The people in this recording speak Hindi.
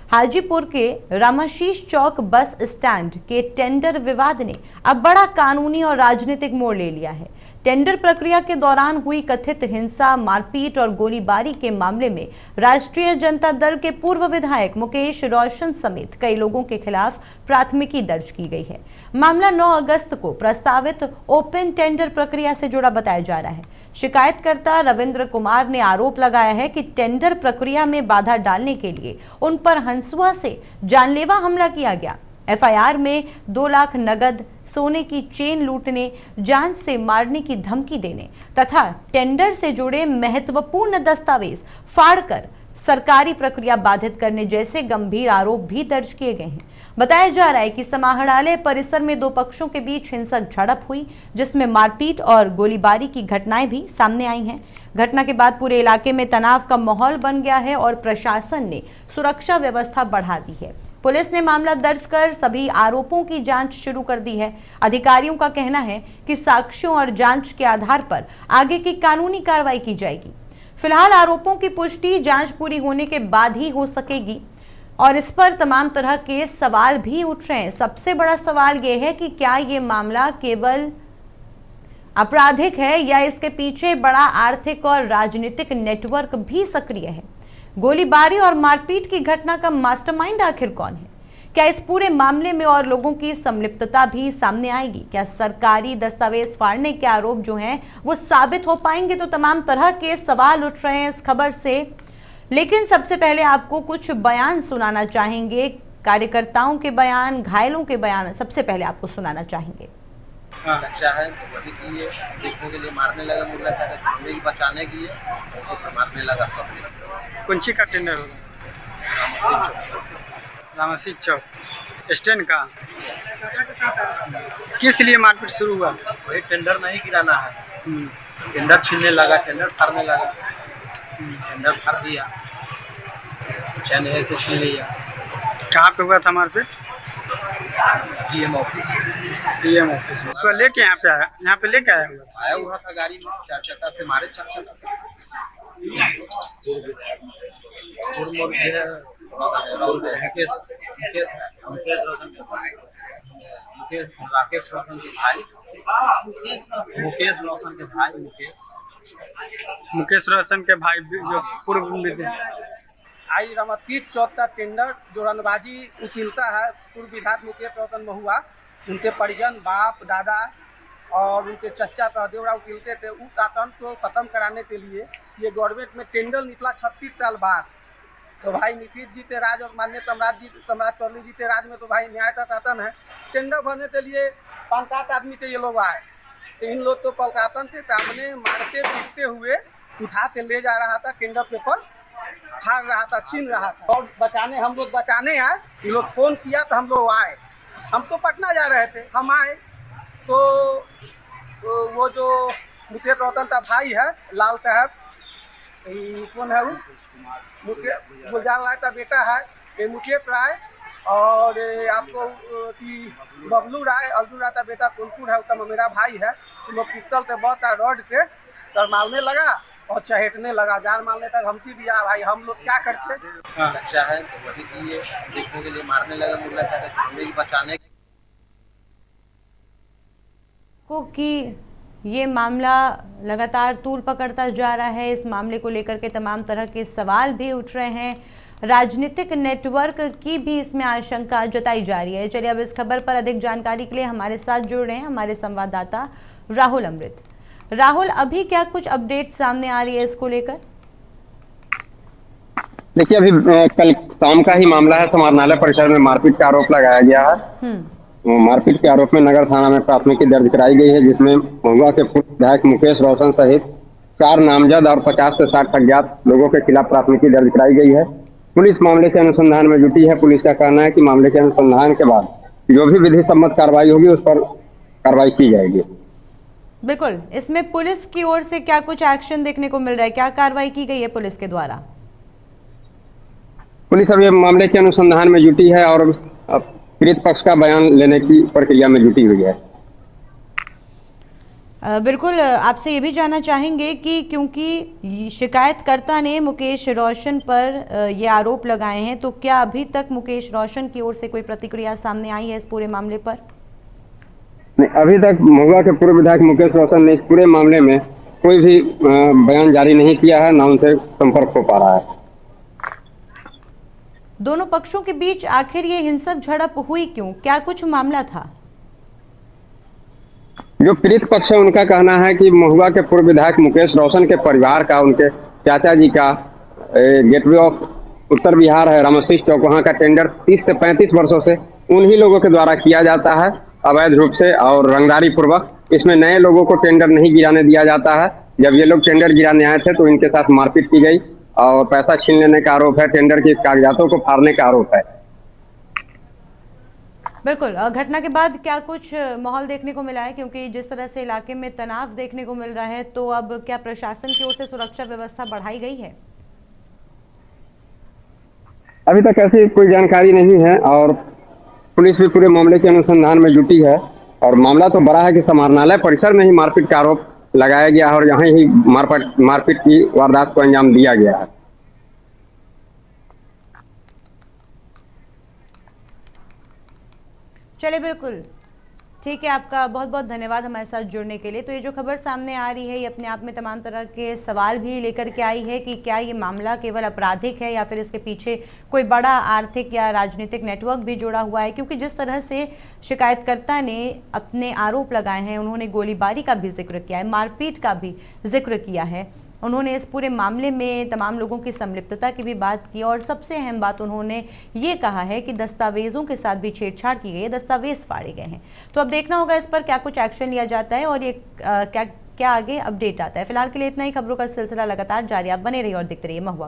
हाजीपुर के रामाशीष चौक बस स्टैंड के टेंडर विवाद ने अब बड़ा कानूनी और राजनीतिक मोड़ ले लिया है। टेंडर प्रक्रिया के दौरान हुई कथित हिंसा, मारपीट और गोलीबारी के मामले में राष्ट्रीय जनता दल के पूर्व विधायक मुकेश रोशन समेत कई लोगों के खिलाफ प्राथमिकी दर्ज की गई है। मामला 9 अगस्त को प्रस्तावित ओपन टेंडर प्रक्रिया से जुड़ा बताया जा रहा है। शिकायतकर्ता रविंद्र कुमार ने आरोप लगाया है कि टेंडर प्रक्रिया में बाधा डालने के लिए उन पर हंसुआ से जानलेवा हमला किया गया। एफआईआर में 2 लाख नगद, सोने की चेन लूटने, जान से मारने की धमकी देने तथा टेंडर से जुड़े महत्वपूर्ण दस्तावेज फाड़कर सरकारी प्रक्रिया बाधित करने जैसे गंभीर आरोप भी दर्ज किए गए हैं। बताया जा रहा है कि समाहरणालय परिसर में 2 पक्षों के बीच हिंसक झड़प हुई, जिसमें मारपीट और गोलीबारी की घटनाएं भी सामने आई हैं। घटना के बाद पूरे इलाके में तनाव का माहौल बन गया है और प्रशासन ने सुरक्षा व्यवस्था बढ़ा दी है। पुलिस ने मामला दर्ज कर सभी आरोपों की जांच शुरू कर दी है। अधिकारियों का कहना है कि साक्ष्यों और जांच के आधार पर आगे की कानूनी कार्रवाई की जाएगी। फिलहाल आरोपों की पुष्टि जांच पूरी होने के बाद ही हो सकेगी और इस पर तमाम तरह के सवाल भी उठ रहे हैं। सबसे बड़ा सवाल यह है कि क्या ये मामला केवल आपराधिक है या इसके पीछे बड़ा आर्थिक और राजनीतिक नेटवर्क भी सक्रिय है। गोलीबारी और मारपीट की घटना का मास्टरमाइंड आखिर कौन है? क्या इस पूरे मामले में और लोगों की संलिप्तता भी सामने आएगी? क्या सरकारी दस्तावेज फाड़ने के आरोप जो हैं वो साबित हो पाएंगे? तो तमाम तरह के सवाल उठ रहे हैं इस खबर से। लेकिन सबसे पहले आपको कुछ बयान सुनाना चाहेंगे, कार्यकर्ताओं के बयान, घायलों के बयान सबसे पहले आपको सुनाना चाहेंगे। बच्चा है तो वही की है, देखने के लिए मारने लगा, मुर्गा चाहे बचाने की है तो मारने लगा सब। कौन सी का टेंडर होगा? रामाशीष चौक स्टैंड का। किस लिए मारपीट शुरू हुआ? वही टेंडर नहीं गिराना है, टेंडर छीनने लगा, टेंडर फाड़ने लगा, टेंडर फाड़ दिया, चैन से छीन लिया। कहाँ पे हुआ था मारपीट? DM office. डीएम ऑफिस में। उसको लेके यहाँ पे आया, यहाँ पे लेके आया हुआ था गाड़ी में, 4 चक्का से मारे, 4 चक्का से राकेश रोशन के भाई, मुकेश रोशन के भाई, मुकेश रोशन के भाई जो पूर्व आई रामाशीष चौक का टेंडर जो रनबाजी उकीलता है पूर्व विधायक मुकेश रोशन महुआ, उनके परिजन, बाप, दादा और उनके चचा सहदेवरा उकीलते थे। उस आतंक को खत्म कराने के लिए ये गवर्नमेंट में टेंडर निकला 36 साल बाद। तो भाई नीतीश जी के राज और माननीय सम्राट चौधरी जी के राज में तो भाई न्याय का शासन है। टेंडर भरने के लिए 5-7 आदमी थे ये लोग आए, तो इन लोग तो प्रशासन के सामने मारते पीटते हुए उठा के ले जा रहा था, टेंडर पेपर फाड़ रहा था, छीन रहा था। और हम लोग बचाने आए, ये लोग फोन किया तो हम लोग आए। हम तो पटना जा रहे थे, हम आए तो वो जो मुकेश रोशन का भाई है, लाल साहब, कौन है वो, गुलजार राय का बेटा है, ये मुकेश राय, और आपको बबलू राय, अर्जुन राय का बेटा कुलपुर है, तो मेरा भाई है। तो लोग पिस्टल से बहुत रॉड से तर मारने लगा और चहेटने लगा, जान मारने तक धमकी दिया। भाई हम लोग क्या करते? बच्चा है तो वही की है, देखने के लिए मारने लगा, मुर्गा चाहे बचाने को कि ये मामला लगातार तूल पकड़ता जा रहा है। इस मामले को लेकर के तमाम तरह के सवाल भी उठ रहे हैं। राजनीतिक नेटवर्क की भी इसमें आशंका जताई जा रही है। चलिए अब इस खबर पर अधिक जानकारी के लिए हमारे साथ जुड़ रहे हैं हमारे संवाददाता राहुल अमृत। राहुल, अभी क्या कुछ अपडेट सामने आ रही है इसको लेकर? देखिए, अभी कल शाम का ही मामला है। समाहरणालय परिसर में मारपीट का आरोप लगाया गया है। मारपीट के आरोप में नगर थाना में प्राथमिकी दर्ज कराई गई है, जिसमें महुआ के पूर्व विधायक मुकेश रोशन सहित 4 नामजद और 50 से 60 अज्ञात लोगों के खिलाफ प्राथमिकी दर्ज कराई गई है। पुलिस मामले के अनुसंधान में जुटी है। पुलिस का कहना है कि मामले के अनुसंधान के बाद जो भी विधि सम्मत कार्रवाई होगी उस पर कार्रवाई की जाएगी। बिल्कुल, इसमें पुलिस की ओर से क्या कुछ एक्शन देखने को मिल रहा है? क्या कार्रवाई की गई है पुलिस के द्वारा? पुलिस अभी मामले के अनुसंधान में जुटी है और पीड़ित पक्ष का बयान लेने की प्रक्रिया में जुटी हुई है। बिल्कुल आपसे ये भी जानना चाहेंगे कि क्योंकि शिकायतकर्ता ने मुकेश रोशन पर ये आरोप लगाए हैं, तो क्या अभी तक मुकेश रोशन की ओर से कोई प्रतिक्रिया सामने आई है इस पूरे मामले पर? नहीं, अभी तक महुआ के पूर्व विधायक मुकेश रोशन ने इस पूरे मामले में कोई भी बयान जारी नहीं किया है, ना उनसे संपर्क हो पा रहा है। दोनों पक्षों के बीच आखिर ये हिंसक झड़प हुई क्यों? क्या कुछ मामला था? जो पीड़ित पक्ष है उनका कहना है कि महुआ के पूर्व विधायक मुकेश रोशन के परिवार का, उनके चाचा जी का गेटवे ऑफ उत्तर बिहार है रामाशीष चौक, वहां का टेंडर 30 से 35 वर्षों से उन्हीं लोगों के द्वारा किया जाता है अवैध रूप से और रंगदारी पूर्वक। इसमें नए लोगों को टेंडर नहीं गिराने दिया जाता है। जब ये लोग टेंडर गिराने आए थे तो इनके साथ मारपीट की गई और पैसा छीन लेने का आरोप है, टेंडर के कागजातों को फाड़ने का आरोप है। बिल्कुल, घटना के बाद क्या कुछ माहौल देखने को मिला है? क्योंकि जिस तरह से इलाके में तनाव देखने को मिल रहा है, तो अब क्या प्रशासन की ओर से सुरक्षा व्यवस्था बढ़ाई गई है? अभी तक ऐसी कोई जानकारी नहीं है और पुलिस भी पूरे मामले के अनुसंधान में जुटी है। और मामला तो बड़ा है कि समाहरणालय परिसर में ही मारपीट का आरोप लगाया गया है और यहाँ ही मारपीट की वारदात को अंजाम दिया गया है। चलिए, बिल्कुल ठीक है, आपका बहुत बहुत धन्यवाद हमारे साथ जुड़ने के लिए। तो ये जो खबर सामने आ रही है, ये अपने आप में तमाम तरह के सवाल भी लेकर के आई है कि क्या ये मामला केवल आपराधिक है या फिर इसके पीछे कोई बड़ा आर्थिक या राजनीतिक नेटवर्क भी जुड़ा हुआ है। क्योंकि जिस तरह से शिकायतकर्ता ने अपने आरोप लगाए हैं, उन्होंने गोलीबारी का भी जिक्र किया है, मारपीट का भी जिक्र किया है, उन्होंने इस पूरे मामले में तमाम लोगों की संलिप्तता की भी बात की और सबसे अहम बात उन्होंने ये कहा है कि दस्तावेजों के साथ भी छेड़छाड़ की गई है, दस्तावेज फाड़े गए हैं। तो अब देखना होगा इस पर क्या कुछ एक्शन लिया जाता है और ये क्या आगे अपडेट आता है। फिलहाल के लिए इतना ही। खबरों का सिलसिला लगातार जारी, आप बने रहिए और देखते रहिए महुआ।